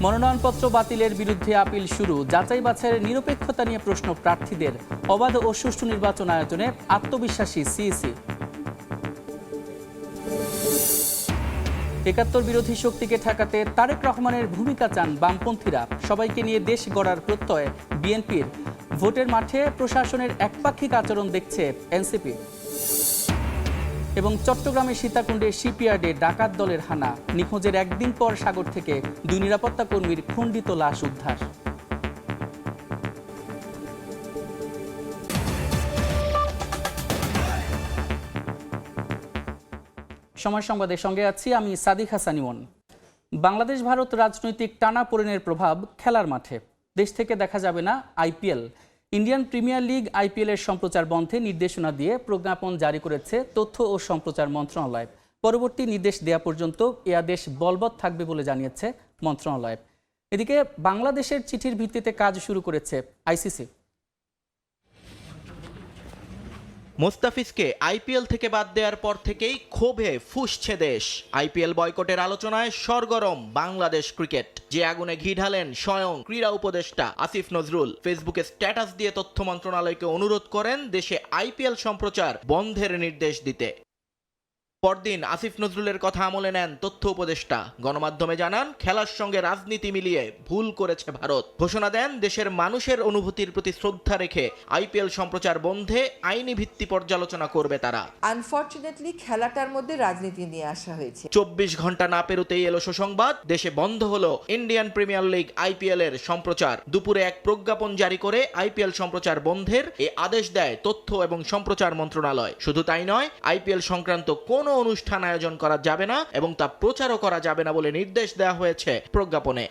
মনোনয়নপত্র বাতিলের বিরুদ্ধে আপিল শুরু। যাচাই বাছাইয়ের নিরপেক্ষতা নিয়ে প্রশ্ন প্রার্থীদের। অবাধ ও সুষ্ঠু নির্বাচন আয়োজনে আত্মবিশ্বাসী সিইসি। একাত্তর বিরোধী শক্তিকে ঠেকাতে তারেক রহমানের ভূমিকা চান বামপন্থীরা। সবাইকে নিয়ে দেশ গড়ার প্রত্যয় বিএনপির। ভোটের মাঠে প্রশাসনের একপাক্ষিক আচরণ দেখছে এনসিপি। এবং চট্টগ্রামের সীতাকুণ্ডে শিপইয়ার্ডে ডাকাত দলের হানা। নিখোঁজের একদিন পর সাগর থেকে 2 নিরাপত্তা কর্মীর খণ্ডিত লাশ উদ্ধার। সময় সংবাদের সঙ্গে আছি আমি সাদিক হাসান ইমন। বাংলাদেশ ভারত রাজনৈতিক টানাপোড়েনের প্রভাব খেলার মাঠে। দেশ থেকে দেখা যাবে না IPL. Indian premier league IPL এর সম্প্রচার বন্ধে নির্দেশনা দিয়ে প্রজ্ঞাপন জারি করেছে তথ্য ও সম্প্রচার মন্ত্রণালয়। পরবর্তী নির্দেশ দেয়া পর্যন্ত এ আদেশ বলবৎ থাকবে বলে জানিয়েছে মন্ত্রণালয়। এদিকে বাংলাদেশের চিঠির ভিত্তিতে কাজ শুরু করেছে আইসিসি। মোস্তাফিজকে আইপিএল থেকে বাদ দেওয়ার পর থেকেই ক্ষোভে ফুঁসছে দেশ। আইপিএল বয়কটের আলোচনায় সরগরম বাংলাদেশ ক্রিকেট। যে আগুনে ঘি ঢালেন স্বয়ং ক্রীড়া উপদেষ্টা আসিফ নজরুল। ফেসবুকে স্ট্যাটাস দিয়ে তথ্য মন্ত্রণালয়কে অনুরোধ করেন দেশে আইপিএল সম্প্রচার বন্ধের নির্দেশ দিতে। পরদিন আসিফ নজরুলের কথা আমলে নেন তথ্য উপদেষ্টা। গণমাধ্যমে জানান খেলার সঙ্গে রাজনীতি মিলিয়ে ভুল করেছে ভারত। ঘোষণা দেন দেশের মানুষের অনুভূতির প্রতি শ্রদ্ধা রেখে আইপিএল সম্প্রচার বন্ধে আইনি ভিত্তি পর্যালোচনা করবে তারা। আনফরচুনেটলি খেলাটার মধ্যে রাজনীতি নিয়ে আসা হয়েছে। 24 ঘন্টা না পেরোতেই এলো সুসংবাদ, দেশে বন্ধ হলো ইন্ডিয়ান প্রিমিয়ার লিগ আইপিএল এর সম্প্রচার। দুপুরে এক প্রজ্ঞাপন জারি করে আইপিএল সম্প্রচার বন্ধের এ আদেশ দেয় তথ্য এবং সম্প্রচার মন্ত্রণালয়। শুধু তাই নয়, আইপিএল সংক্রান্ত কোন অনুষ্ঠান আয়োজন করা যাবে না এবং তা প্রচারও করা যাবে না বলে নির্দেশ দেওয়া হয়েছে প্রজ্ঞাপনে।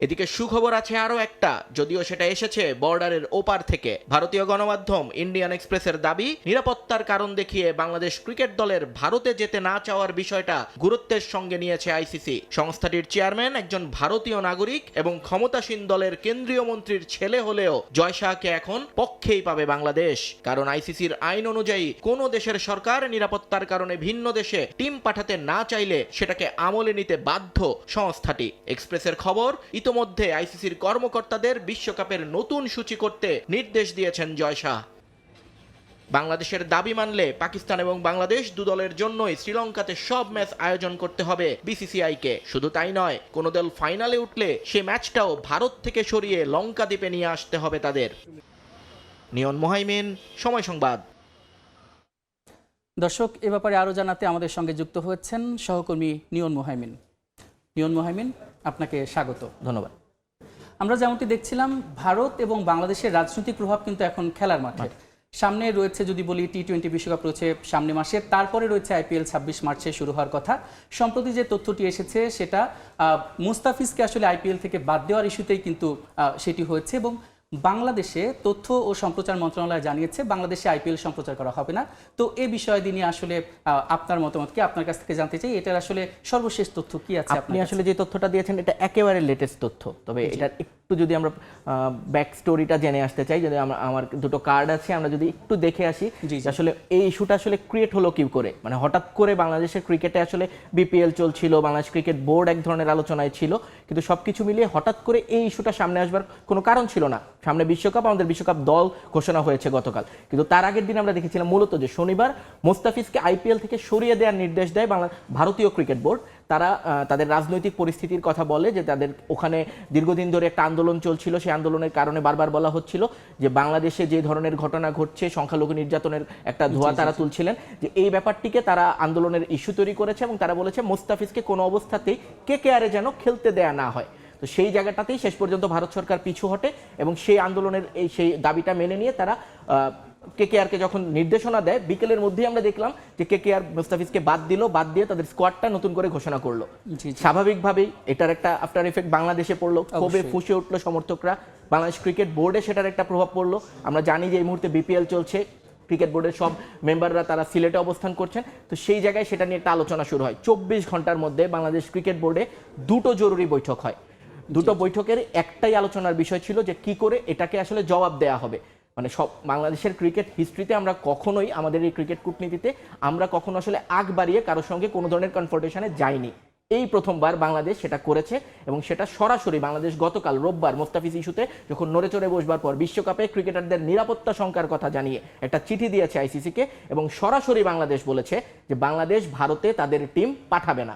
এদিকে সুখবর আছে আরও একটা, যদিও সেটা এসেছে বর্ডারের ওপার থেকে। ভারতীয় গণমাধ্যম ইন্ডিয়ান এক্সপ্রেসের দাবি, নিরাপত্তার কারণ দেখিয়ে বাংলাদেশ ক্রিকেট দলের ভারতে যেতে না চাওয়ার বিষয়টা গুরুত্বের সঙ্গে নিয়েছে আইসিসি। সংস্থাটির চেয়ারম্যান একজন ভারতীয় নাগরিক এবং ক্ষমতাসীন দলের কেন্দ্রীয় মন্ত্রীর ছেলে হলেও জয় শাহকে এখন পক্ষেই পাবে বাংলাদেশ। কারণ আইসিসির আইন অনুযায়ী কোনো দেশের সরকার নিরাপত্তার কারণে ভিন্ন দেশে টিম পাঠাতে না চাইলে সেটাকে আমলে নিতে বাধ্য সংস্থাটি। এক্সপ্রেসের খবর, ইতোমধ্যে আইসিসির কর্মকর্তাদের বিশ্বকাপের নতুন সূচি করতে নির্দেশ দিয়েছেন জয় শাহ। বাংলাদেশের দাবি মানলে পাকিস্তান এবং বাংলাদেশ দুদলের জন্যই শ্রীলঙ্কাতে সব ম্যাচ আয়োজন করতে হবে বিসিসিআইকে। শুধু তাই নয়, কোন দল ফাইনালে উঠলে সে ম্যাচটাও ভারত থেকে সরিয়ে লঙ্কা দ্বীপে নিয়ে আসতে হবে তাদের। নিয়ন মোহাইমিন, সময় সংবাদ। দর্শক, এ ব্যাপারে আরও জানাতে আমাদের সঙ্গে যুক্ত হয়েছেন সহকর্মী নিয়ন মোহাইমিন। নিয়ন মোহাইমিন, আপনাকে স্বাগত। ধন্যবাদ। আমরা যেমনটি দেখছিলাম, ভারত এবং বাংলাদেশের রাজনৈতিক প্রভাব কিন্তু এখন খেলার মাঠে। সামনে রয়েছে, যদি বলি, টি-20 বিশ্বকাপ রয়েছে সামনে মাসে, তারপরে রয়েছে আইপিএল 26 মার্চে শুরু হওয়ার কথা। সম্প্রতি যে তথ্যটি এসেছে সেটা মুস্তাফিজকে আসলে আইপিএল থেকে বাদ দেওয়ার ইস্যুতেই কিন্তু সেটি হয়েছে। এবং বাংলাদেশে তথ্য ও সম্প্রচার মন্ত্রণালয় জানিয়েছে বাংলাদেশে আইপিএল সম্প্রচার করা হবে না। তো এই বিষয়ে নিয়ে আসলে আপনার মতামত কি, আপনার কাছ থেকে জানতে চাই, এটার আসলে সর্বশেষ তথ্য কি আছে? আপনি আসলে যে তথ্যটা দিয়েছেন এটা একেবারে লেটেস্ট তথ্য। তবে এটার একটু যদি আমরা ব্যাক স্টোরিটা জেনে আসতে চাই, যদি আমার দুটো কার্ড আছে, আমরা যদি একটু দেখে আসি আসলে এই ইস্যুটা আসলে ক্রিয়েট হলো কি করে। মানে হঠাৎ করে বাংলাদেশের ক্রিকেটে আসলে বিপিএল চলছিল, বাংলাদেশ ক্রিকেট বোর্ড এক ধরনের আলোচনায় ছিল, কিন্তু সবকিছু মিলিয়ে হঠাৎ করে এই ইস্যুটা সামনে আসবার কোনো কারণ ছিল না। সামনে বিশ্বকাপ, আমাদের বিশ্বকাপ দল ঘোষণা হয়েছে গতকাল, কিন্তু তার আগের দিন আমরা দেখেছিলাম মূলত যে শনিবার মোস্তাফিজকে আইপিএল থেকে সরিয়ে দেওয়ার নির্দেশ দেয় ভারতীয় ক্রিকেট বোর্ড। তারা তাদের রাজনৈতিক পরিস্থিতির কথা বলে, যে তাদের ওখানে দীর্ঘদিন ধরে একটা আন্দোলন চলছিল, সেই আন্দোলনের কারণে বারবার বলা হচ্ছিল যে বাংলাদেশে যে ধরনের ঘটনা ঘটছে, সংখ্যালঘু নির্যাতনের একটা ধোঁয়া তারা তুলছিলেন, যে এই ব্যাপারটিকে তারা আন্দোলনের ইস্যু তৈরি করেছে এবং তারা বলেছে মোস্তাফিজকে কোনো অবস্থাতেই কেকেআরে যেন খেলতে দেয়া না হয়। তো সেই জায়গাটাতেই শেষ পর্যন্ত ভারত সরকার পিছু হটে এবং সেই আন্দোলনের সেই দাবিটা মেনে নিয়ে তারা কেকেআরকে যখন নির্দেশনা দেয়, বিকেলের মধ্যেই আমরা দেখলাম যে কেকেআর মুস্তাফিজকে বাদ দিয়ে তাদের স্কোয়াডটা নতুন করে ঘোষণা করলো। স্বাভাবিকভাবেই এটার একটা আফটার এফেক্ট বাংলাদেশে পড়লো, ক্ষোভে ফুঁসে উঠলো সমর্থকরা, বাংলাদেশ ক্রিকেট বোর্ডে সেটার একটা প্রভাব পড়লো। আমরা জানি যে এই মুহূর্তে বিপিএল চলছে, ক্রিকেট বোর্ডের সব মেম্বাররা তারা সিলেটে অবস্থান করছেন। তো সেই জায়গায় সেটা নিয়ে একটা আলোচনা শুরু হয়। 24 ঘন্টার মধ্যে বাংলাদেশ ক্রিকেট বোর্ডে দুটো জরুরি বৈঠক হয়। দুটো বৈঠকের একটাই আলোচনার বিষয় ছিল যে কি করে এটাকে আসলে জবাব দেয়া হবে। মানে সব বাংলাদেশের ক্রিকেট হিস্ট্রিতে আমরা কখনোই, আমাদের এই ক্রিকেট কূটনীতিতে আমরা কখনো আসলে আগ বাড়িয়ে কারোর সঙ্গে কোনো ধরনের কনফ্রন্টেশনে যাইনি। এই প্রথমবার বাংলাদেশ সেটা করেছে এবং সেটা সরাসরি বাংলাদেশ গতকাল রোববার মোস্তাফিজ ইস্যুতে যখন নড়ে চড়ে বসবার পর বিশ্বকাপে ক্রিকেটারদের নিরাপত্তা শঙ্কার কথা জানিয়ে একটা চিঠি দিয়েছে আইসিসিকে এবং সরাসরি বাংলাদেশ বলেছে যে বাংলাদেশ ভারতে তাদের টিম পাঠাবে না।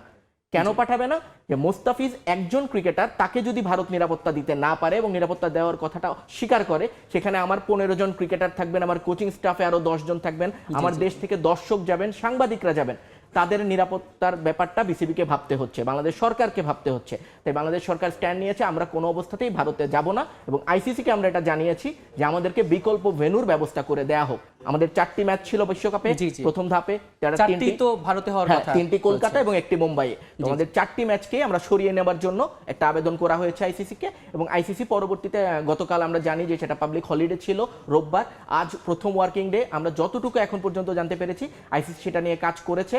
কেন পাঠাবে না? যে মোস্তাফিজ একজন ক্রিকেটার, তাকে যদি ভারত নিরাপত্তা দিতে না পারে এবং নিরাপত্তা দেওয়ার কথাটা স্বীকার করে, সেখানে আমার 15 জন ক্রিকেটার থাকবেন, আমার কোচিং স্টাফে আরো 10 জন থাকবেন, আমার দেশ থেকে দর্শক যাবেন, সাংবাদিকরা যাবেন, তাদের নিরাপত্তার ব্যাপারটা বিসিবিকে ভাবতে হচ্ছে, বাংলাদেশ সরকারকে ভাবতে হচ্ছে। তাই বাংলাদেশ সরকার স্ট্যান্ড নিয়েছে আমরা কোনো অবস্থাতেই ভারতে যাব না এবং আইসিসিকে আমরা এটা জানিয়েছি যে আমাদেরকে বিকল্প ভেন্যুর ব্যবস্থা করে দেয়া হোক। আমাদের 4টি ম্যাচ ছিল বিশ্বকাপে, প্রথম ধাপে চারটি তো ভারতে হওয়ার কথা, 3টি কলকাতা এবং 1টি মুম্বাইয়ে। আমাদের 4টি ম্যাচকে আমরা সরিয়ে নেবার জন্য একটা আবেদন করা হয়েছে আইসিসিকে এবং আইসিসি পরবর্তীতে গতকাল আমরা জানি যে সেটা পাবলিক হলিডে ছিল রোববার, আজ প্রথম ওয়ার্কিং ডে। আমরা যতটুকু এখন পর্যন্ত জানতে পেরেছি আইসিসি সেটা নিয়ে কাজ করেছে,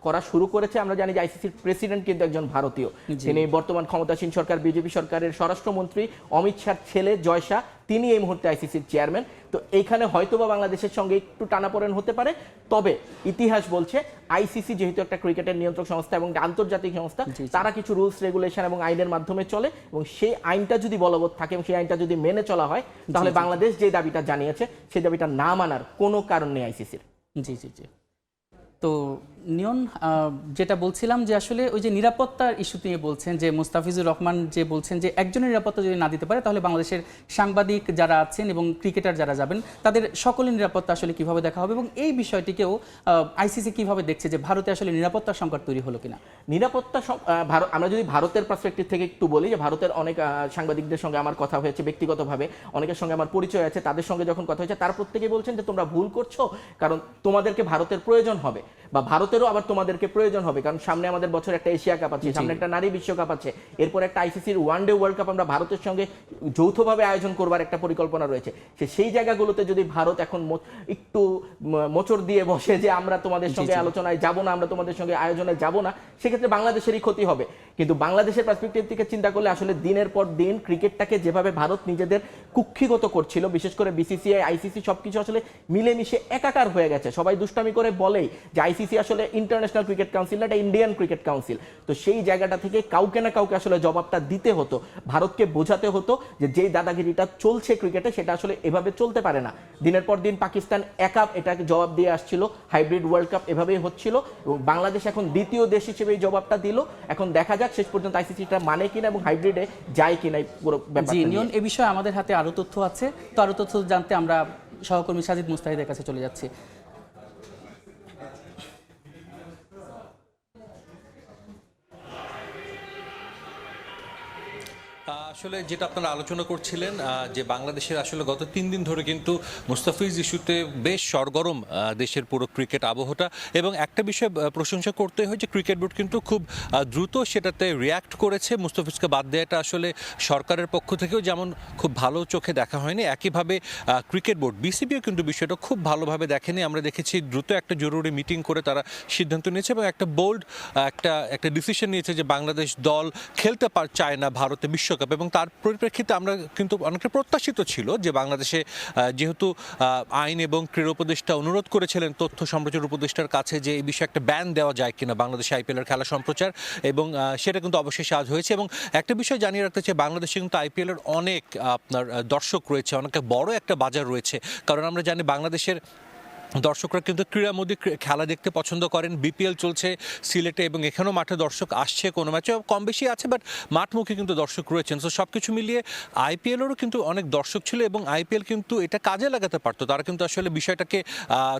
করা শুরু করেছে। আমরা জানি যে আইসিসির প্রেসিডেন্ট কিন্তু একজন ভারতীয়, তিনি বর্তমান ক্ষমতাসীন সরকার বিজেপি সরকারের স্বরাষ্ট্রমন্ত্রী অমিত শাহর ছেলে জয় শাহ, তিনি এই মুহূর্তে আইসিসির চেয়ারম্যান। তো এইখানে হয়তোবা বাংলাদেশের সঙ্গে একটু টানাপোড়েন হতে পারে, তবে ইতিহাস বলছে আইসিসি যেহেতু একটা ক্রিকেটের নিয়ন্ত্রক সংস্থা এবং আন্তর্জাতিক সংস্থা, তারা কিছু রুলস রেগুলেশন এবং আইনের মাধ্যমে চলে এবং সেই আইনটা যদি বলবৎ থাকে এবং সেই আইনটা যদি মেনে চলা হয়, তাহলে বাংলাদেশ যে দাবিটা জানিয়েছে সেই দাবিটা না মানার কোনো কারণ নেই আইসিসির। জি জি জি। তো নিয়ন, যেটা বলছিলাম যে আসলে ওই যে নিরাপত্তার ইস্যু নিয়ে বলছেন যে মুস্তাফিজুর রহমান যে বলছেন যে একজনের নিরাপত্তা যদি না দিতে পারে তাহলে বাংলাদেশের সাংবাদিক যারা আছেন এবং ক্রিকেটার যারা যাবেন তাদের সকলের নিরাপত্তা আসলে কিভাবে দেখা হবে এবং এই বিষয়টিকেও আইসিসি কিভাবে দেখছে যে ভারতে আসলে নিরাপত্তার সংকট তৈরি হলো কিনা। নিরাপত্তা আমরা যদি ভারতের পার্সপেক্টিভ থেকে একটু বলি, যে ভারতের অনেক সাংবাদিকদের সঙ্গে আমার কথা হয়েছে ব্যক্তিগতভাবে, অনেকের সঙ্গে আমার পরিচয় আছে, তাদের সঙ্গে যখন কথা হয়েছে তারা প্রত্যেকেই বলছেন যে তোমরা ভুল করছো, কারণ তোমাদেরকে ভারতের প্রয়োজন হবে বা ভারতেরও আবার তোমাদেরকে প্রয়োজন হবে, কারণ সামনে আমাদের বছর একটা এশিয়া কাপ আছে, সামনে একটা নারী বিশ্বকাপ আছে, এরপর একটা আইসিসির ওয়ানডে ওয়ার্ল্ড কাপ আমরা ভারতের সঙ্গে যৌথভাবে আয়োজন করবার একটা পরিকল্পনা রয়েছে। সেই জায়গাগুলোতে যদি ভারত এখন একটু মোচড় দিয়ে বসে যে আমরা তোমাদের সঙ্গে আলোচনায় যাব না, আমরা তোমাদের সঙ্গে আয়োজনে যাব না, সেক্ষেত্রে বাংলাদেশেরই ক্ষতি হবে। কিন্তু বাংলাদেশের পার্সপেক্টিভ থেকে চিন্তা করলে আসলে দিনের পর দিন ক্রিকেটটাকে যেভাবে ভারত নিজেদের কুক্ষিগত করছিল, বিশেষ করে বিসিসিআই আইসিসি সবকিছু আসলে মিলেমিশে একাকার হয়ে গেছে। সবাই দুষ্টামি করে বলেই যে আইসিসি আসলে ইন্টারন্যাশনাল ক্রিকেট কাউন্সিল না, এটা ইন্ডিয়ান ক্রিকেট কাউন্সিল। তো সেই জায়গাটা থেকে কাউকে না কাউকে আসলে জবাবটা দিতে হতো, ভারতকে বোঝাতে হতো যে যেই দাদাগিরিটা চলছে ক্রিকেটে সেটা আসলে এভাবে চলতে পারে না। দিনের পর দিন পাকিস্তান একা এটাকে জবাব দিয়ে আসছিল, হাইব্রিড ওয়ার্ল্ড কাপ এভাবেই হচ্ছিল এবং বাংলাদেশ এখন দ্বিতীয় দেশ হিসেবে এই জবাবটা দিল। এখন দেখা যাক শেষ পর্যন্ত আইসিসিটা মানে কিনা এবং হাইব্রিডে যায় কিনা এই পুরো ব্যাপারটা। নিয়ন, এই বিষয়ে আমাদের হাতে আরো তথ্য আছে, তো আরো তথ্য জানতে আমরা সহকর্মী সাজিদ মুস্তাহিদের কাছে চলে যাচ্ছি। আসলে যেটা আপনারা আলোচনা করছিলেন যে বাংলাদেশের আসলে গত 3 দিন ধরে কিন্তু মুস্তাফিজ ইস্যুতে বেশ সরগরম দেশের পুরো ক্রিকেট আবহটা, এবং একটা বিষয় প্রশংসা করতে হয় যে ক্রিকেট বোর্ড কিন্তু খুব দ্রুত সেটাতে রিয়্যাক্ট করেছে। মুস্তাফিজকে বাদ দেওয়াটা আসলে সরকারের পক্ষ থেকেও যেমন খুব ভালো চোখে দেখা হয়নি, একইভাবে ক্রিকেট বোর্ড বিসিবিও কিন্তু বিষয়টা খুব ভালোভাবে দেখেনি। আমরা দেখেছি দ্রুত একটা জরুরি মিটিং করে তারা সিদ্ধান্ত নিয়েছে এবং একটা বোল্ড একটা ডিসিশন নিয়েছে যে বাংলাদেশ দল খেলতে চায় না ভারতে বিশ্বকাপ, এবং তার পরিপ্রেক্ষিতে আমরা কিন্তু অনেকটা প্রত্যাশিত ছিল যে বাংলাদেশে যেহেতু আইন এবং ক্রীড়া উপদেষ্টা অনুরোধ করেছিলেন তথ্য সম্প্রচার উপদেষ্টার কাছে যে এই বিষয়ে একটা ব্যান দেওয়া যায় কিনা বাংলাদেশে আইপিএলের খেলা সম্প্রচার, এবং সেটা কিন্তু অবশেষে আজ হয়েছে। এবং একটা বিষয় জানিয়ে রাখতে চাই, বাংলাদেশে কিন্তু আইপিএলের অনেক আপনার দর্শক রয়েছে, অনেক বড় একটা বাজার রয়েছে, কারণ আমরা জানি বাংলাদেশের দর্শকরা কিন্তু ক্রীড়ামোদী খেলা দেখতে পছন্দ করেন। বিপিএল চলছে সিলেটে এবং এখানেও মাঠে দর্শক আসছে, কোনো ম্যাচে কম বেশি আছে, বাট মাঠমুখী কিন্তু দর্শক রয়েছেন। তো সব কিছু মিলিয়ে আইপিএলেরও কিন্তু অনেক দর্শক ছিল এবং আইপিএল কিন্তু এটা কাজে লাগাতে পারতো। তারা কিন্তু আসলে বিষয়টাকে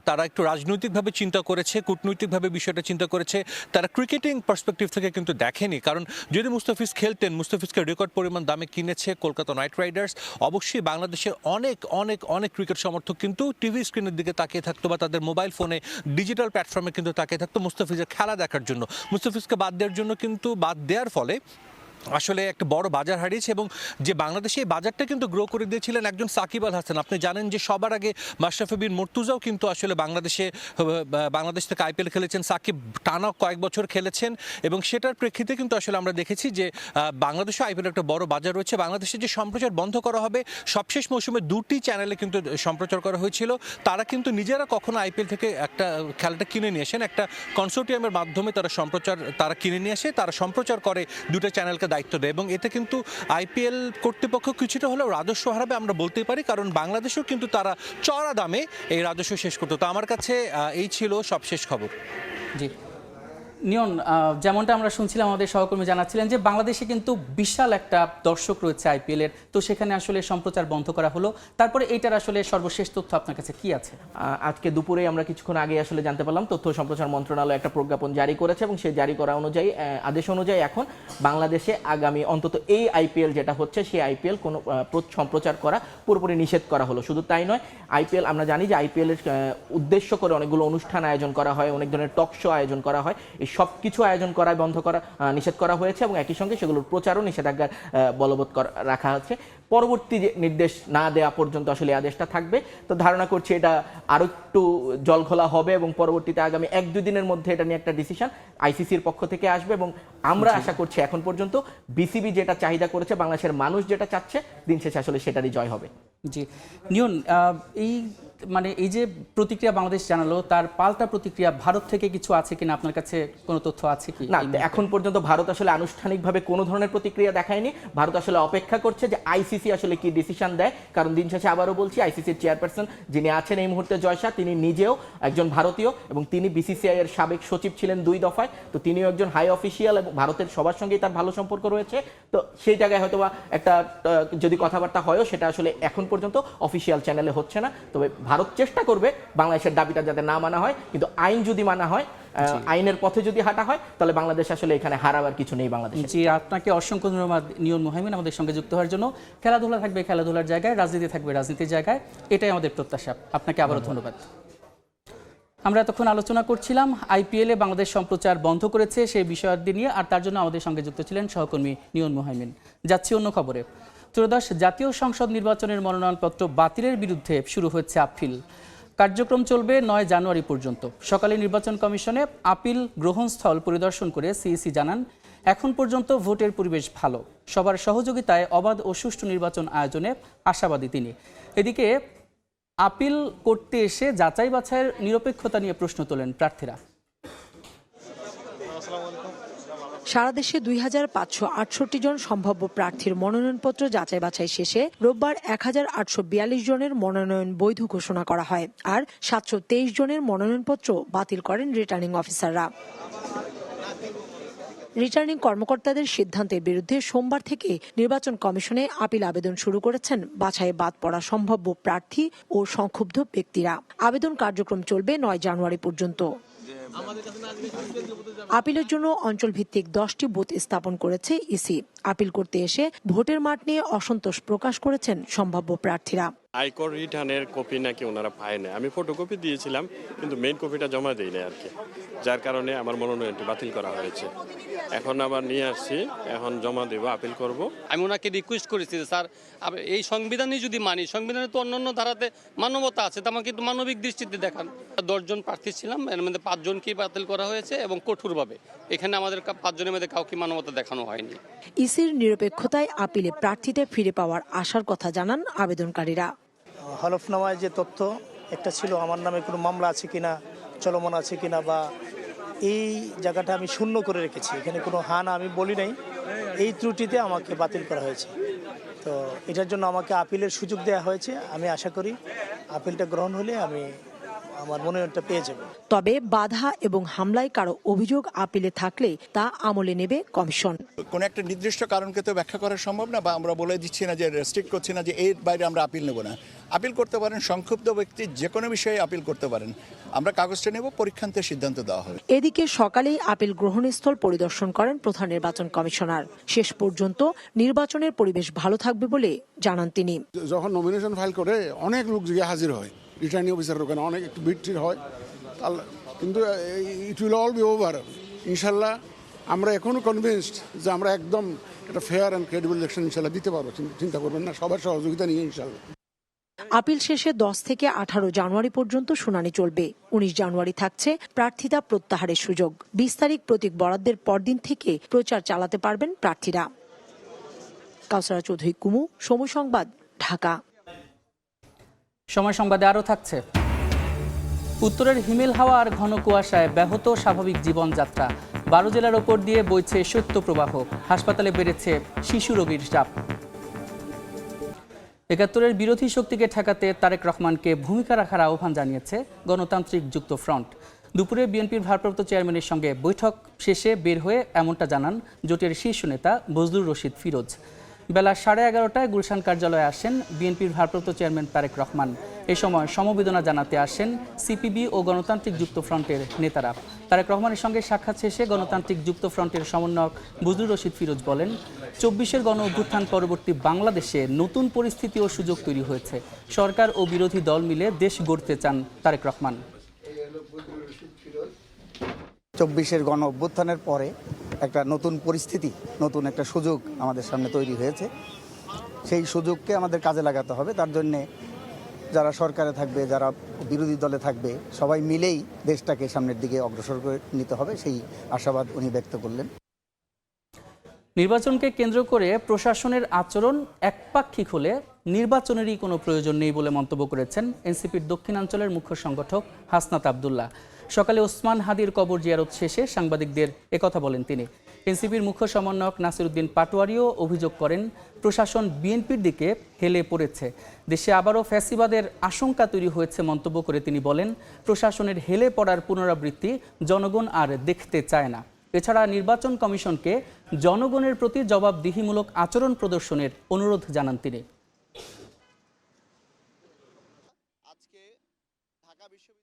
তারা একটু রাজনৈতিকভাবে চিন্তা করেছে, কূটনৈতিকভাবে বিষয়টা চিন্তা করেছে, তারা ক্রিকেটিং পার্সপেক্টিভ থেকে কিন্তু দেখেনি। কারণ যদি মুস্তাফিজ খেলতেন, মুস্তাফিজকে রেকর্ড পরিমাণ দামে কিনেছে কলকাতা নাইট রাইডার্স, অবশ্যই বাংলাদেশের অনেক অনেক অনেক ক্রিকেট সমর্থক কিন্তু টিভি স্ক্রিনের দিকে তাকিয়ে থাকতো বা তাদের মোবাইল ফোনে ডিজিটাল প্ল্যাটফর্মে কিন্তু তাকিয়ে থাকতো মুস্তাফিজের খেলা দেখার জন্য। মুস্তাফিজকে বাদ দেওয়ার জন্য কিন্তু বাদ দেওয়ার ফলে আসলে একটা বড় বাজার হারিয়েছে এবং যে বাংলাদেশে এই বাজারটা কিন্তু গ্রো করে দিয়েছিলেন একজন সাকিব আল হাসান। আপনি জানেন যে সবার আগে মাশরাফি বিন মুর্তুজাও কিন্তু আসলে বাংলাদেশ থেকে আইপিএল খেলেছেন, সাকিব টানা কয়েক বছর খেলেছেন এবং সেটার প্রেক্ষিতে কিন্তু আসলে আমরা দেখেছি যে বাংলাদেশে আইপিএল একটা বড় বাজার রয়েছে। বাংলাদেশে যে সম্প্রচার বন্ধ করা হবে, সবশেষ মৌসুমে 2টি চ্যানেলে কিন্তু সম্প্রচার করা হয়েছিল। তারা কিন্তু নিজেরা কখনো আইপিএল থেকে একটা খেলাটা কিনে নিয়ে আসেন, একটা কনসোর্টিয়ামের মাধ্যমে তারা কিনে নিয়ে আসে, তারা সম্প্রচার করে, 2টা চ্যানেলকে দায়িত্ব দেয় এবং এতে কিন্তু আইপিএল কর্তৃপক্ষ কিছুটা হলেও রাজস্ব হারাবে আমরা বলতেই পারি, কারণ বাংলাদেশেও কিন্তু তারা চড়া দামে এই রাজস্ব শেষ করতো। তো আমার কাছে এই ছিল সবশেষ খবর। জি নিয়ন, যেমনটা আমরা শুনছিলাম আমাদের সহকর্মী জানাচ্ছিলেন যে বাংলাদেশে কিন্তু বিশাল একটা দর্শক রয়েছে আইপিএলের, তো সেখানে আসলে সম্প্রচার বন্ধ করা হলো, তারপরে এইটার আসলে সর্বশেষ তথ্য আপনার কাছে কি আছে? আজকে দুপুরে আমরা কিছুক্ষণ আগে আসলে জানতে পারলাম তথ্য সম্প্রচার মন্ত্রণালয় একটা প্রজ্ঞাপন জারি করেছে এবং সেই জারি করা অনুযায়ী আদেশ অনুযায়ী এখন বাংলাদেশে আগামী অন্তত এই আইপিএল যেটা হচ্ছে সেই আইপিএল কোনো সম্প্রচার করা পুরোপুরি নিষেধ করা হলো। শুধু তাই নয়, আইপিএল আমরা জানি যে আইপিএল এর উদ্দেশ্য করে অনেকগুলো অনুষ্ঠান আয়োজন করা হয়, অনেক ধরনের টক শো আয়োজন করা হয়, সব কিছু আয়োজন করা নিষেধ করা হয়েছে এবং একই সঙ্গে সেগুলোর প্রচারও নিষেধাজ্ঞার বলবৎ রাখা আছে। পরবর্তী যে নির্দেশ না দেওয়া পর্যন্ত আসলে আদেশটা থাকবে। তো ধারণা করছি এটা আরও একটু জলঘোলা হবে এবং পরবর্তীতে আগামী 1-2 দিনের মধ্যে এটা নিয়ে একটা ডিসিশন আইসিসির পক্ষ থেকে আসবে এবং আমরা আশা করছি এখন পর্যন্ত বিসিবি যেটা চাহিদা করেছে, বাংলাদেশের মানুষ যেটা চাচ্ছে, দিন শেষে আসলে সেটারই জয় হবে। জি নিয়ন, এই যে প্রতিক্রিয়া বাংলাদেশ জানালো, তার পাল্টা প্রতিক্রিয়া ভারত থেকে কিছু আছে কিনা, আপনার কাছে কোনো তথ্য আছে কি? না, এখন পর্যন্ত ভারত আসলে আনুষ্ঠানিকভাবে কোনো ধরনের প্রতিক্রিয়া দেখায়নি। ভারত আসলে অপেক্ষা করছে যে আইসিসি আসলে কি ডিসিশন দেয়, কারণ দিন শেষে আবারও বলছি আইসিসির চেয়ারপারসন যিনি আছেন এই মুহূর্তে জয়শা, তিনি নিজেও একজন ভারতীয় এবং তিনি বিসিসিআই এর সাবেক সচিব ছিলেন 2 দফায়, তো তিনিও একজন হাই অফিসিয়াল এবং ভারতের সবার সঙ্গেই তার ভালো সম্পর্ক রয়েছে। তো সেই জায়গায় হয়তো বা একটা যদি কথাবার্তা হয়ও সেটা আসলে এখন পর্যন্ত অফিসিয়াল চ্যানেলে হচ্ছে না। তবে ভারত চেষ্টা করবে বাংলাদেশের দাবিটা যাতে না মানা হয়, কিন্তু আইন যদি মানা হয়, আইনের পথে যদি হাঁটা হয়, তাহলে বাংলাদেশ আসলে এখানে হারাবার কিছু নেই বাংলাদেশ। জি, আপনাকে অসংখ্য ধন্যবাদ নিয়ন মুহাইমিন আমাদের সঙ্গে যুক্ত হওয়ার জন্য। খেলাধুলা থাকবে খেলাধুলার জায়গায়, রাজনীতি থাকবে রাজনীতির জায়গায়, এটাই আমাদের প্রত্যাশা। আপনাকে আবারও ধন্যবাদ। আমরা এতক্ষণ আলোচনা করছিলাম আইপিএলে বাংলাদেশ সম্প্রচার বন্ধ করেছে সেই বিষয়াদি নিয়ে, আর তার জন্য আমাদের সঙ্গে যুক্ত ছিলেন সহকর্মী নিয়ন মুহাইমিন। যাচ্ছি অন্য খবরে। ত্রয়োদশ জাতীয় সংসদ নির্বাচনের মনোনয়নপত্র বাতিলের বিরুদ্ধে শুরু হচ্ছে আপিল। কার্যক্রম চলবে 9 জানুয়ারি পর্যন্ত। সকালে নির্বাচন কমিশনে আপিল গ্রহণস্থল পরিদর্শন করে সিইসি জানান, এখন পর্যন্ত ভোটের পরিবেশ ভালো, সবার সহযোগিতায় অবাধ ও সুষ্ঠু নির্বাচন আয়োজনে আশাবাদী তিনি। এদিকে আপিল করতে এসে যাচাই বাছাইয়ের নিরপেক্ষতা নিয়ে প্রশ্ন তোলেন প্রার্থীরা। সারা দেশে 2568 জন সম্ভাব্য প্রার্থীর মনোনয়নপত্র যাচাই বাছাই শেষে রোববার 1842 জনের মনোনয়ন বৈধ ঘোষণা করা হয়, আর 723 জনের মনোনয়নপত্র বাতিল করেন রিটার্নিং অফিসাররা। রিটার্নিং কর্মকর্তাদের সিদ্ধান্তের বিরুদ্ধে সোমবার থেকে নির্বাচন কমিশনে আপিল আবেদন শুরু করেছেন বাছাইয়ে বাদ পড়া সম্ভাব্য প্রার্থী ও সংক্ষুব্ধ ব্যক্তিরা। আবেদন কার্যক্রম চলবে 9 জানুয়ারি পর্যন্ত। আপিলের জন্য অঞ্চল ভিত্তিক 10টি বুথ স্থাপন করেছে ইসি। আপিল করতে এসে ভোটের মাঠ নিয়ে অসন্তোষ প্রকাশ করেছেন সম্ভাব্য প্রার্থীরা। আয়কর রিটার্নের কপি নাকি ওনারা পায় না, আমি ফটোকপি দিয়েছিলাম কিন্তু মেইন কপিটা জমা দিই না আর কি, যার কারণে আমার মনোনয়নটি বাতিল করা হয়েছে। এখন আবার নিয়ে আসছি, এখন জমা দেব, আপিল করব। আমি ওনাকে রিকোয়েস্ট করেছি যে স্যার এই সংবিধানই যদি মানি, সংবিধানে তো অন্যান্য ধারাতে মানবতা আছে, তো আমাকে একটু মানবিক দৃষ্টিতে দেখান। 10 জন প্রার্থী ছিলাম, এর মধ্যে 5 জনকেই বাতিল করা হয়েছে এবং কঠোরভাবে। এখানে আমাদের 5 জনের মধ্যে কাউকে মানবতা দেখানো হয়নি। ইসির নিরপেক্ষতায় আপিলে প্রার্থীদের ফিরে পাওয়ার আশার কথা জানান আবেদনকারীরা। হলফনামায় যে তথ্য একটা ছিল আমার নামে কোনো মামলা আছে কিনা, চলমান আছে কিনা, বা এই জায়গাটা আমি শূন্য করে রেখেছি, এখানে কোনো হানা আমি বলি নাই, এই ত্রুটিতে আমাকে বাতিল করা হয়েছে। তো এটার জন্য আমাকে আপিলের সুযোগ দেওয়া হয়েছে। আমি আশা করি আপিলটা গ্রহণ হলে আমি আমার মনোনয়নটা পেয়ে যাব। তবে বাধা এবং হামলায় কারো অভিযোগ আপিলে থাকলে তা আমলে নেবে কমিশন। কোনো একটা নির্দিষ্ট কারণকে তো ব্যাখ্যা করা সম্ভব না, বা আমরা বলে দিচ্ছি না যে রেস্ট্রিক্ট করছি না যে এর বাইরে আমরা আপিল নেব না। আপিল করতে পারেন, সংক্ষুব্ধ ব্যক্তি যে কোনো বিষয়ে আপিল করতে পারেন। আমরা কাগজটা নেব, পরীক্ষান্তে সিদ্ধান্ত দেওয়া হবে। এদিকে সকালেই আপিল গ্রহণস্থল পরিদর্শন করেন প্রধান নির্বাচন কমিশনার। শেষ পর্যন্ত নির্বাচনের পরিবেশ ভালো থাকবে বলে জানান তিনি। যখন নমিনেশন ফাইল করে অনেক লোক গিয়ে হাজির হয়, রিটার্নিং অফিসারের ওখানে অনেক একটু ভিড় হয়, কিন্তু it will all be over ইনশাল্লাহ। আমরা এখনো কনভিন্সড যে আমরা একদম একটা ফেয়ার অ্যান্ড ক্রেডিবল ইলেকশন ইনশাল্লাহ দিতে পারবো, চিন্তা করবেন না, সবার সহযোগিতা নিয়ে ইনশাল্লাহ। আপিল শেষে 10 থেকে 18 জানুয়ারি পর্যন্ত শুনানি চলবে। 19 জানুয়ারি থাকছে প্রার্থিতা প্রত্যাহারের সুযোগ। 20 তারিখ প্রতীক বরাদ্দের পরদিন থেকে প্রচার চালাতে পারবেন প্রার্থীরা। কাউসারা চৌধুরী কুমু, সময় সংবাদ, ঢাকা। সময় সংবাদে আরও থাকছে, উত্তরের হিমেল হাওয়া আর ঘন কুয়াশায় ব্যাহত স্বাভাবিক জীবনযাত্রা। 12 জেলার ওপর দিয়ে বইছে শৈত্যপ্রবাহ। হাসপাতালে বেড়েছে শিশু রোগীর চাপ। ৭১-এর বিরোধী শক্তিকে ঠেকাতে তারেক রহমানকে ভূমিকা রাখার আহ্বান জানিয়েছে গণতান্ত্রিক যুক্ত ফ্রন্ট। দুপুরে বিএনপির ভারপ্রাপ্ত চেয়ারম্যানের সঙ্গে বৈঠক শেষে বের হয়ে এমনটা জানান জোটের শীর্ষ নেতা বজলুর রশিদ ফিরোজ। বেলা 11:30টায় গুলশান কার্যালয়ে আসেন বিএনপির ভারপ্রাপ্ত চেয়ারম্যান তারেক রহমান। এ সময় সমবেদনা জানাতে আসেন সিপিবি ও গণতান্ত্রিক যুক্ত ফ্রন্টের নেতারা। তারেক রহমানের সঙ্গে সাক্ষাৎ শেষে গণতান্ত্রিক যুক্ত ফ্রন্টের সমন্বয়ক বজলুর রশিদ ফিরোজ বলেন, 24-এর গণ অভ্যুত্থান পরবর্তী বাংলাদেশে নতুন পরিস্থিতি ও সুযোগ তৈরি হয়েছে। সরকার ও বিরোধী দল মিলে দেশ গড়তে চান তারেক রহমান। 24-এর গণ অভ্যুত্থানের পরে একটা নতুন পরিস্থিতি, নতুন একটা সুযোগ আমাদের সামনে তৈরি হয়েছে। সেই সুযোগকে আমাদের কাজে লাগাতে হবে। তার জন্যে যারা সরকারে থাকবে, যারা বিরোধী দলে থাকবে, সবাই মিলেই দেশটাকে সামনের দিকে অগ্রসর করে নিতে হবে, সেই আশাবাদ উনি ব্যক্ত করলেন। নির্বাচনকে কেন্দ্র করে প্রশাসনের আচরণ একপাক্ষিক হলে নির্বাচনেরই কোনো প্রয়োজন নেই বলে মন্তব্য করেছেন এনসিপির দক্ষিণাঞ্চলের মুখ্য সংগঠক হাসনাত আবদুল্লাহ। সকালে ওসমান হাদির কবর জিয়ারত শেষে সাংবাদিকদের একথা বলেন তিনি। এনসিপির মুখ্য সমন্বয়ক নাসিরউদ্দিন পাটোয়ারিও অভিযোগ করেন, প্রশাসন বিএনপির দিকে হেলে পড়েছে। দেশে আবারও ফ্যাসিবাদের আশঙ্কা তৈরি হয়েছে মন্তব্য করে তিনি বলেন, প্রশাসনের হেলে পড়ার পুনরাবৃত্তি জনগণ আর দেখতে চায় না। এছাড়া নির্বাচন কমিশনকে জনগণের প্রতি জবাবদিহিমূলক আচরণ প্রদর্শনের অনুরোধ জানান তিনি।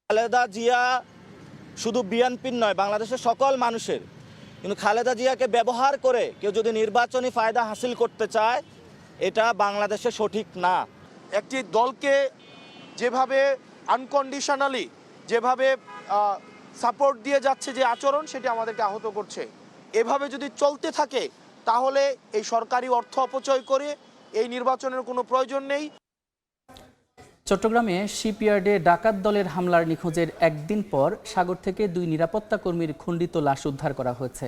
খালেদা জিয়া শুধু বিএনপির নয়, বাংলাদেশের সকল মানুষের। কিন্তু খালেদা জিয়াকে ব্যবহার করে কেউ যদি নির্বাচনী ফায়দা হাসিল করতে চায়, এটা বাংলাদেশে সঠিক না। একটি দলকে যেভাবে আনকন্ডিশনালি যেভাবে সাপোর্ট দিয়ে যাচ্ছে যে আচরণ, সেটি আমাদেরকে আহত করছে। এভাবে যদি চলতে থাকে তাহলে এই সরকারি অর্থ অপচয় করে এই নির্বাচনের কোনো প্রয়োজন নেই। চট্টগ্রামে শিপইয়ার্ডে ডাকাত দলের হামলার নিখোঁজের একদিন পর সাগর থেকে 2 নিরাপত্তা কর্মীর খণ্ডিত লাশ উদ্ধার করা হয়েছে।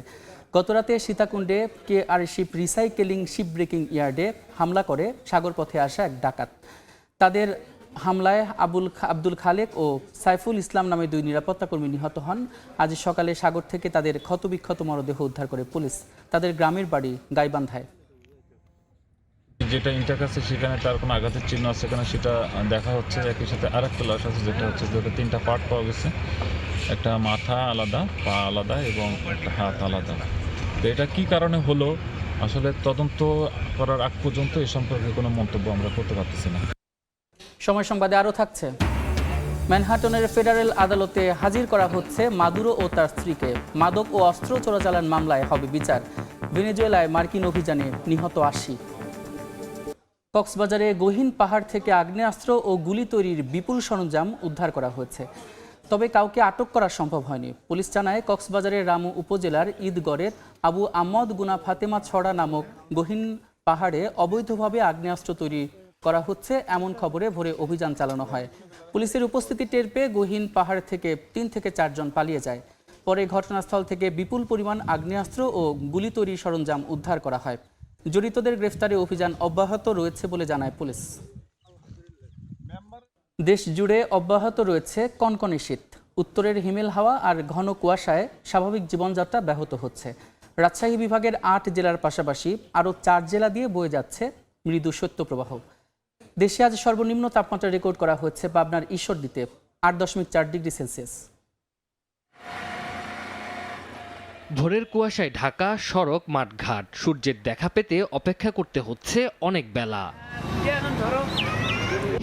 গতরাতে সীতাকুণ্ডে কেআরশিপ রিসাইকেলিং শিপ ব্রেকিং ইয়ার্ডে হামলা করে সাগর পথে আসা এক ডাকাত। তাদের হামলায় আব্দুল খালেক ও সাইফুল ইসলাম নামে 2 নিরাপত্তা কর্মী নিহত হন। আজ সকালে সাগর থেকে তাদের ক্ষতবিক্ষত মরদেহ উদ্ধার করে পুলিশ। তাদের গ্রামের বাড়ি গাইবান্ধায়। যেটা ইন্টার কাছে সেখানে তার কোনো আঘাতের চিহ্ন আছে কিনা সেটা দেখা হচ্ছে। একই সাথে আরেকটা লাশ আছে, যেটা হচ্ছে যেটা 3টা পার্ট পাওয়া গেছে, একটা মাথা আলাদা, পা আলাদা এবং একটা হাত আলাদা। তো এটা কি কারণে হলো আসলে তদন্ত করার আগ পর্যন্ত এ সম্পর্কে কোনো মন্তব্য আমরা করতে পারতেছি না। সময় সংবাদে আরও থাকছে, ম্যানহাটনের ফেডারেল আদালতে হাজির করা হচ্ছে মাদুরো ও তার স্ত্রীকে। মাদক ও অস্ত্র চোরাচালান মামলায় হবে বিচার। ভেনেজুয়েলায় মার্কিন অভিযানে নিহত 80। কক্সবাজারে গহীন পাহাড় থেকে আগ্নেয়াস্ত্র ও গুলি তৈরির বিপুল সরঞ্জাম উদ্ধার করা হয়েছে, তবে কাউকে আটক করা সম্ভব হয়নি। পুলিশ জানায়, কক্সবাজারের রামু উপজেলার ঈদগড়ের আবু আহমদ গুনা ফাতেমা ছড়া নামক গহীন পাহাড়ে অবৈধভাবে আগ্নেয়াস্ত্র তৈরি করা হচ্ছে এমন খবরে ভোরে অভিযান চালানো হয়। পুলিশের উপস্থিতি টের পেয়ে গহীন পাহাড় থেকে 3 থেকে 4 জন পালিয়ে যায়। পরে ঘটনাস্থল থেকে বিপুল পরিমাণ আগ্নেয়াস্ত্র ও গুলি তৈরির সরঞ্জাম উদ্ধার করা হয়। জড়িতদের গ্রেফতারে অভিযান অব্যাহত রয়েছে বলে জানায় পুলিশ। দেশ জুড়ে অব্যাহত রয়েছে কনকনে শীত। উত্তরের হিমেল হাওয়া আর ঘন কুয়াশায় স্বাভাবিক জীবনযাত্রা ব্যাহত হচ্ছে। রাজশাহী বিভাগের 8 জেলার পাশাপাশি আরও 4 জেলা দিয়ে বয়ে যাচ্ছে মৃদু শৈত্যপ্রবাহ। দেশে আজ সর্বনিম্ন তাপমাত্রা রেকর্ড করা হয়েছে পাবনার ঈশ্বরদীতে 8.4 ডিগ্রি সেলসিয়াস। ভোরের কুয়াশায় ঢাকা সড়ক মাঠঘাট, সূর্যের দেখা পেতে অপেক্ষা করতে হচ্ছে অনেক বেলা।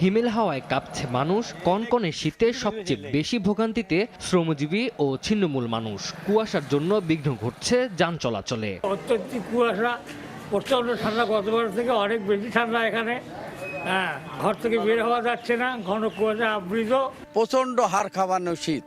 হিমেল হাওয়ায় কাঁপছে মানুষ, কনকনে শীতে সবচেয়ে বেশি ভোগান্তিতে শ্রমজীবী ও ছিন্নমূল মানুষ। কুয়াশার জন্য বিঘ্ন ঘটছে যান চলাচলে। অত্যধিক কুয়াশা, প্রচন্ড ঠান্ডা, গতবার থেকে অনেক বেশি ঠান্ডা এখানে। ঘর থেকে বের হওয়া যাচ্ছে না, ঘন কুয়াশা আবৃত। প্রচন্ড হাড় খাওয়ানো শীত,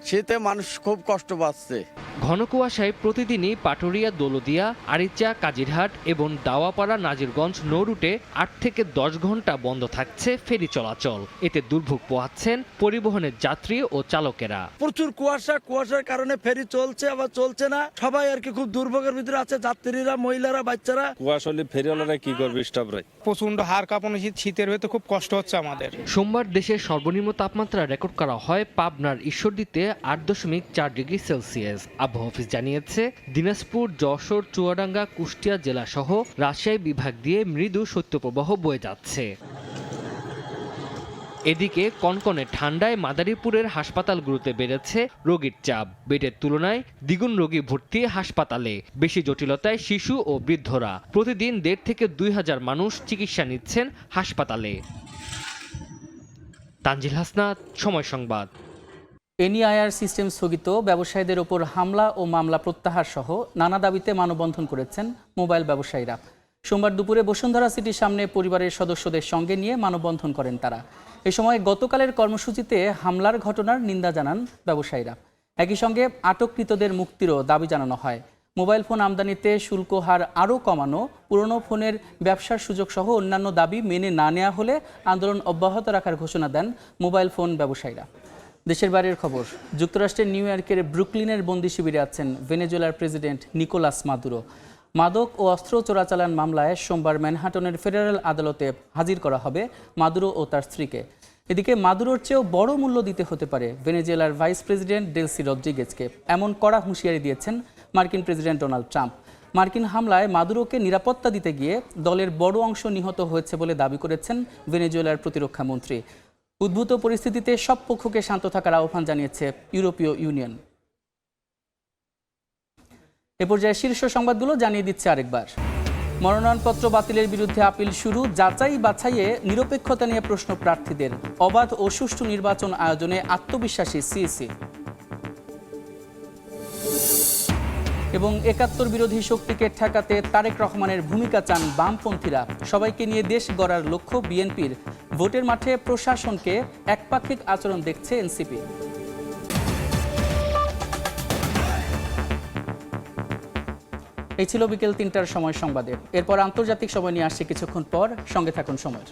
শীতে মানুষ খুব কষ্ট পাচ্ছে। ঘন কুয়াশায় প্রতিদিনই পাটুরিয়া, দৌলদিয়া, আরিচা, কাজিরহাট এবং দাওয়াপাড়া, নাজিরগঞ্জ নৌ রুটে 8 থেকে 10 ঘন্টা বন্ধ থাকছে ফেরি চলাচল। এতে দুর্ভোগ পোহাচ্ছেন পরিবহনের যাত্রী ও চালকেরা। প্রচুর কুয়াশার কারণে ফেরি চলছে আবার চলছে না, সবাই আর কি খুব দুর্ভোগের ভিতরে আছে, যাত্রীরা, মহিলারা, বাচ্চারা। কুয়াশা হলে ফেরিওয়ালারা কি করবে, স্টাফরা প্রচন্ড হাড় কাঁপানো শীতের ভেতর খুব কষ্ট হচ্ছে আমাদের। সোমবার দেশের সর্বনিম্ন তাপমাত্রা রেকর্ড করা হয় পাবনার ঈশ্বরদীতে 8.4 ডিগ্রি সেলসিয়াস। আবহাওয়া অফিস জানিয়েছে, দিনাজপুর, যশোর, চুয়াডাঙ্গা, কুষ্টিয়া জেলা সহ রাজশাহী বিভাগ দিয়ে মৃদু শৈত্যপ্রবাহ বয়ে যাচ্ছে। এদিকে কনকনে ঠান্ডায় মাদারীপুরের হাসপাতালগুলোতে বেড়েছে রোগীর চাপ। বেডের তুলনায় দ্বিগুণ রোগী ভর্তি হাসপাতালে। বেশি জটিলতায় শিশু ও বৃদ্ধরা। প্রতিদিন 1.5 থেকে 2,000 মানুষ চিকিৎসা নিচ্ছেন হাসপাতালে। তানজিল হাসনাত, সময় সংবাদ। এনইআইআর সিস্টেম স্থগিত, ব্যবসায়ীদের ওপর হামলা ও মামলা প্রত্যাহার সহ নানা দাবিতে মানববন্ধন করেছেন মোবাইল ব্যবসায়ীরা। সোমবার দুপুরে বসুন্ধরা সিটির সামনে পরিবারের সদস্যদের সঙ্গে নিয়ে মানববন্ধন করেন তারা। এ সময় গতকালের কর্মসূচিতে হামলার ঘটনার নিন্দা জানান ব্যবসায়ীরা। একই সঙ্গে আটককৃতদের মুক্তিরও দাবি জানানো হয়। মোবাইল ফোন আমদানিতে শুল্ক হার আরও কমানো, পুরনো ফোনের ব্যবসার সুযোগ সহ অন্যান্য দাবি মেনে না নেওয়া হলে আন্দোলন অব্যাহত রাখার ঘোষণা দেন মোবাইল ফোন ব্যবসায়ীরা। দেশের বাইরের খবর। যুক্তরাষ্ট্রের নিউ ইয়র্কের ব্রুকলিনের বন্দি শিবিরে আছেন ভেনেজুয়েলার প্রেসিডেন্ট নিকোলাস মাদুরো। মাদক ও অস্ত্র চোরাচালান মামলায় সোমবার ম্যানহাটনের ফেডারেল আদালতে হাজির করা হবে মাদুরো ও তার স্ত্রীকে। এদিকে মাদুরোর চেয়েও বড় মূল্য দিতে হতে পারে ভেনেজুয়েলার ভাইস প্রেসিডেন্ট ডেলসি রদ্রিগেজকে, এমন কড়া হুঁশিয়ারি দিয়েছেন মার্কিন প্রেসিডেন্ট ডোনাল্ড ট্রাম্প। মার্কিন হামলায় মাদুরোকে নিরাপত্তা দিতে গিয়ে দলের বড় অংশ নিহত হয়েছে বলে দাবি করেছেন ভেনেজুয়েলার প্রতিরক্ষা মন্ত্রী। উদ্ভূত পরিস্থিতিতে সব পক্ষকে শান্ত থাকার আহ্বান জানিয়েছে ইউরোপীয় ইউনিয়ন। এ পর্যায়ে শীর্ষ সংবাদগুলো জানিয়ে দিচ্ছে আরেকবার। মনোনয়নপত্র বাতিলের বিরুদ্ধে আপিল শুরু, যাচাই বাছাইয়ে নিরপেক্ষতা নিয়ে প্রশ্ন প্রার্থীদের। অবাধ ও সুষ্ঠু নির্বাচন আয়োজনে আত্মবিশ্বাসী সিইসি। এবং ৭১ বিরোধী শক্তিকে ঠেকাতে তারেক রহমানের ভূমিকা চান বামপন্থীরা। সবাইকে নিয়ে দেশ গড়ার লক্ষ্য বিএনপির। ভোটের মাঠে প্রশাসনকে একপাক্ষিক আচরণ দেখছে এনসিপি। এই ছিল বিকেল ৩টার সময় সংবাদে। এরপর আন্তর্জাতিক সময় নিয়ে আসছে কিছুক্ষণ পর। সঙ্গে থাকুন সময়ের।